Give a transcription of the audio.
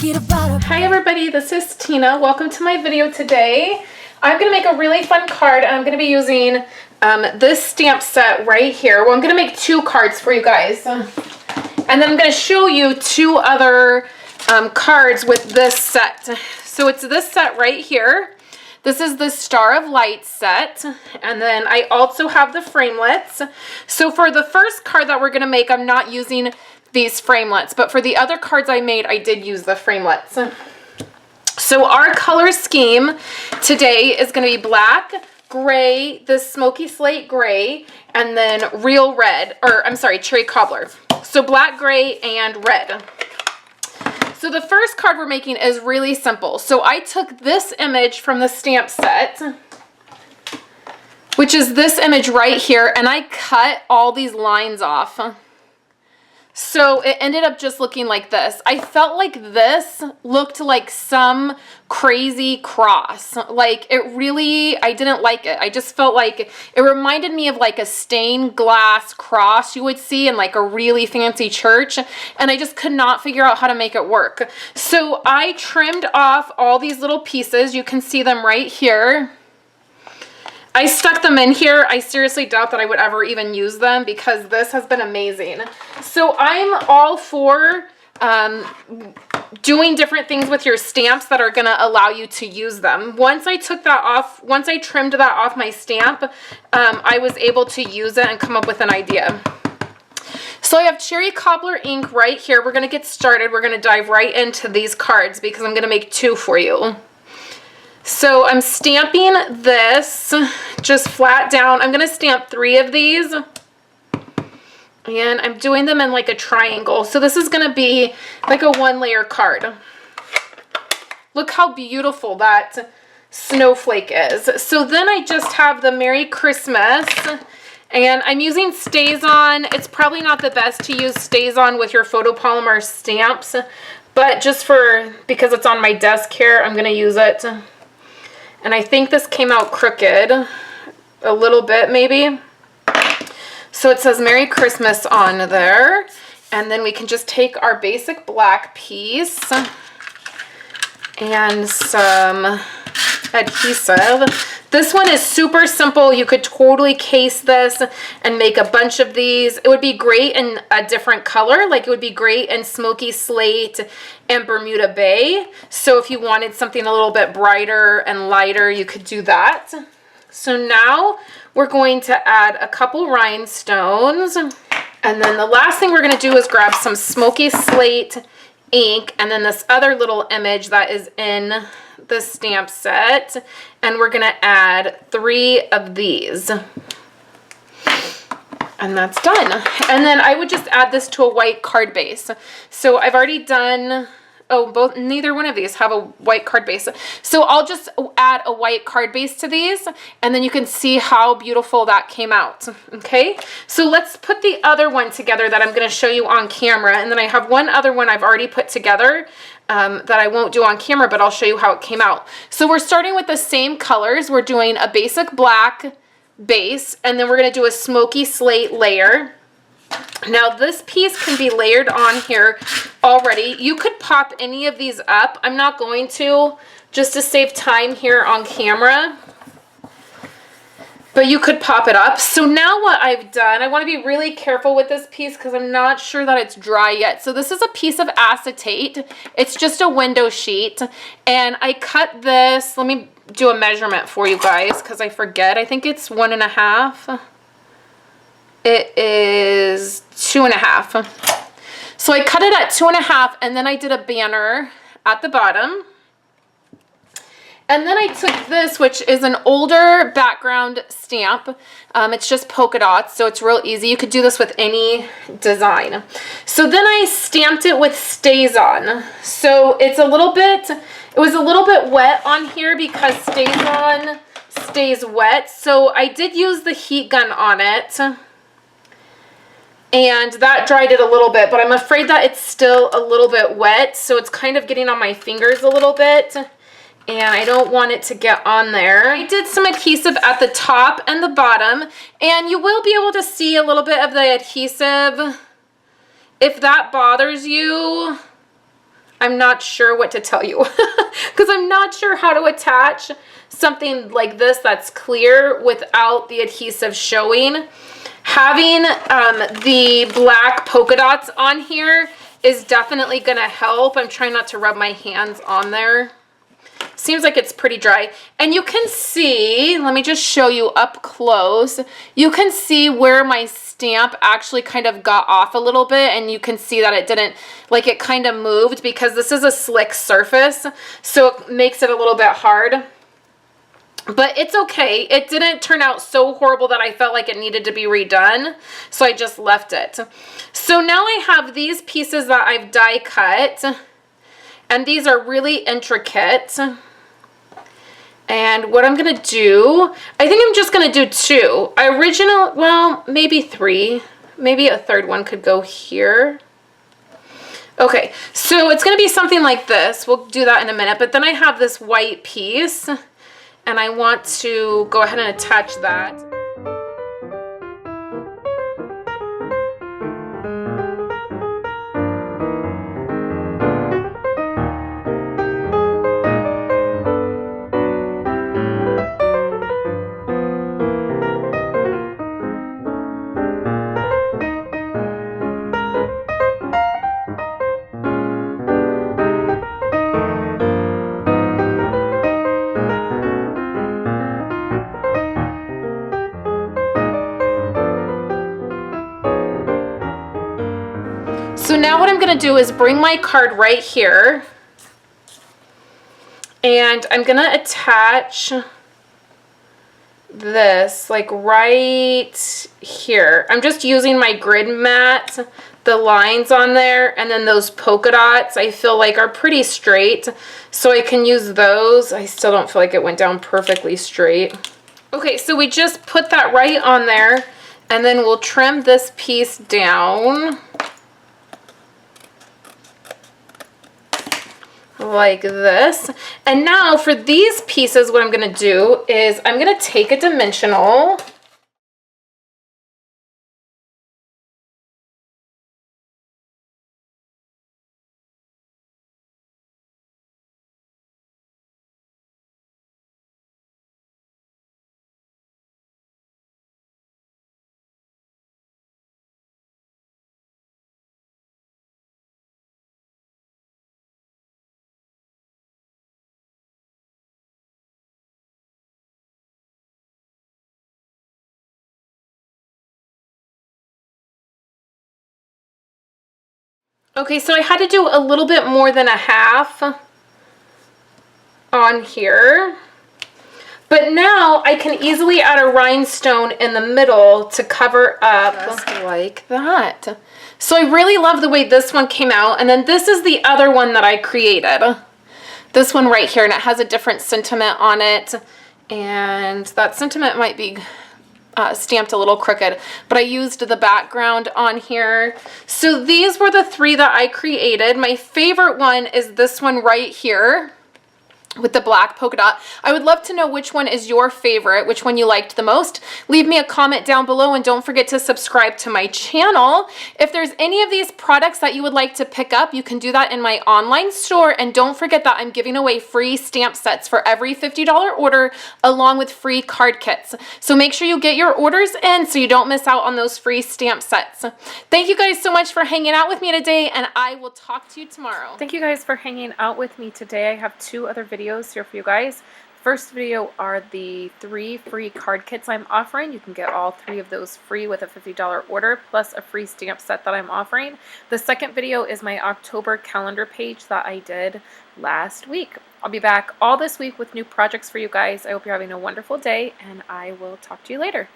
Hi everybody, this is Tina. Welcome to my video today. I'm going to make a really fun card, and I'm going to be using this stamp set right here. Well, I'm going to make two cards for you guys. And then I'm going to show you two other cards with this set. So it's this set right here. This is the Star of Light set, and then I also have the framelits. So for the first card that we're going to make, I'm not using these framelits, but for the other cards I made, I did use the framelits. So our color scheme today is going to be black, gray, this smoky slate gray, and then real red, or I'm sorry, cherry cobbler. So black, gray, and red. So the first card we're making is really simple. So I took this image from the stamp set, which is this image right here, and I cut all these lines off. So it ended up just looking like this. I felt like this looked like some crazy cross. Like it really, I didn't like it. I just felt like it reminded me of like a stained glass cross you would see in like a really fancy church. And I just could not figure out how to make it work. So I trimmed off all these little pieces. You can see them right here. I stuck them in here. I seriously doubt that I would ever even use them because this has been amazing. So I'm all for doing different things with your stamps that are going to allow you to use them. Once I took that off, once I trimmed that off my stamp, I was able to use it and come up with an idea. So I have cherry cobbler ink right here. We're going to get started. We're going to dive right into these cards because I'm going to make two for you. So I'm stamping this just flat down. I'm going to stamp 3 of these. And I'm doing them in like a triangle. So this is going to be like a 1-layer card. Look how beautiful that snowflake is. So then I just have the Merry Christmas. And I'm using StazOn. It's probably not the best to use StazOn with your photopolymer stamps. But just because it's on my desk here, I'm going to use it. And I think this came out crooked a little bit maybe. So it says Merry Christmas on there. And then we can just take our basic black piece and some adhesive. This one is super simple. You could totally case this and make a bunch of these. It would be great in a different color. Like it would be great in smoky slate and Bermuda Bay. So if you wanted something a little bit brighter and lighter, you could do that. So now we're going to add a couple rhinestones. And then the last thing we're going to do is grab some smoky slate ink and then this other little image that is in the stamp set, and we're going to add 3 of these. And that's done. And then I would just add this to a white card base. So I've already done, neither one of these have a white card base. So I'll just add a white card base to these, and then you can see how beautiful that came out. Okay, so let's put the other one together that I'm going to show you on camera. And then I have one other one I've already put together that I won't do on camera, but I'll show you how it came out. So we're starting with the same colors. We're doing a basic black base, and then we're going to do a smoky slate layer. Now this piece can be layered on here already. You could pop any of these up. I'm not going to, just to save time here on camera. But you could pop it up. So now what I've done, I want to be really careful with this piece because I'm not sure that it's dry yet. So this is a piece of acetate. It's just a window sheet. And I cut this. Let me do a measurement for you guys because I forget. I think it's 1.5. It is 2.5. So I cut it at 2.5, and then I did a banner at the bottom. And then I took this, which is an older background stamp. It's just polka dots, so it's real easy. You could do this with any design. So then I stamped it with StazOn. So it was a little bit wet on here because StazOn stays wet. So I did use the heat gun on it. And that dried it a little bit, but I'm afraid that it's still a little bit wet. So it's kind of getting on my fingers a little bit. And I don't want it to get on there. I did some adhesive at the top and the bottom, and you will be able to see a little bit of the adhesive. If that bothers you, I'm not sure what to tell you because I'm not sure how to attach something like this that's clear without the adhesive showing. Having the black polka dots on here is definitely going to help. I'm trying not to rub my hands on there. Seems like it's pretty dry. And you can see, let me just show you up close. You can see where my stamp actually kind of got off a little bit, and you can see that it didn't, like it kind of moved because this is a slick surface, so it makes it a little bit hard. But it's okay. It didn't turn out so horrible that I felt like it needed to be redone, so I just left it. So now I have these pieces that I've die cut, and these are really intricate. And what I'm going to do, I think I'm just going to do 2. Well, maybe 3. Maybe a third one could go here. Okay, so it's going to be something like this. We'll do that in a minute. But then I have this white piece, and I want to go ahead and attach that. So now what I'm going to do is bring my card right here, and I'm going to attach this like right here. I'm just using my grid mat, the lines on there, and then those polka dots I feel like are pretty straight, so I can use those. I still don't feel like it went down perfectly straight. Okay, so we just put that right on there, and then we'll trim this piece down like this. And now for these pieces, what I'm going to do is I'm going to take a dimensional. Okay, so I had to do a little bit more than a half on here. But now I can easily add a rhinestone in the middle to cover up just like that. So I really love the way this one came out. And then this is the other one that I created. This one right here, and it has a different sentiment on it. And that sentiment might be stamped a little crooked, but I used the background on here. So these were the 3 that I created. My favorite one is this one right here with the black polka dot. I would love to know which one is your favorite, which one you liked the most. Leave me a comment down below, and don't forget to subscribe to my channel. If there's any of these products that you would like to pick up, you can do that in my online store. And don't forget that I'm giving away free stamp sets for every $50 order, along with free card kits. So make sure you get your orders in so you don't miss out on those free stamp sets. Thank you guys so much for hanging out with me today, and I will talk to you tomorrow. Thank you guys for hanging out with me today. I have 2 other videos here for you guys. First video are the 3 free card kits I'm offering. You can get all 3 of those free with a $50 order, plus a free stamp set that I'm offering. The second video is my October calendar page that I did last week. I'll be back all this week with new projects for you guys. I hope you're having a wonderful day, and I will talk to you later.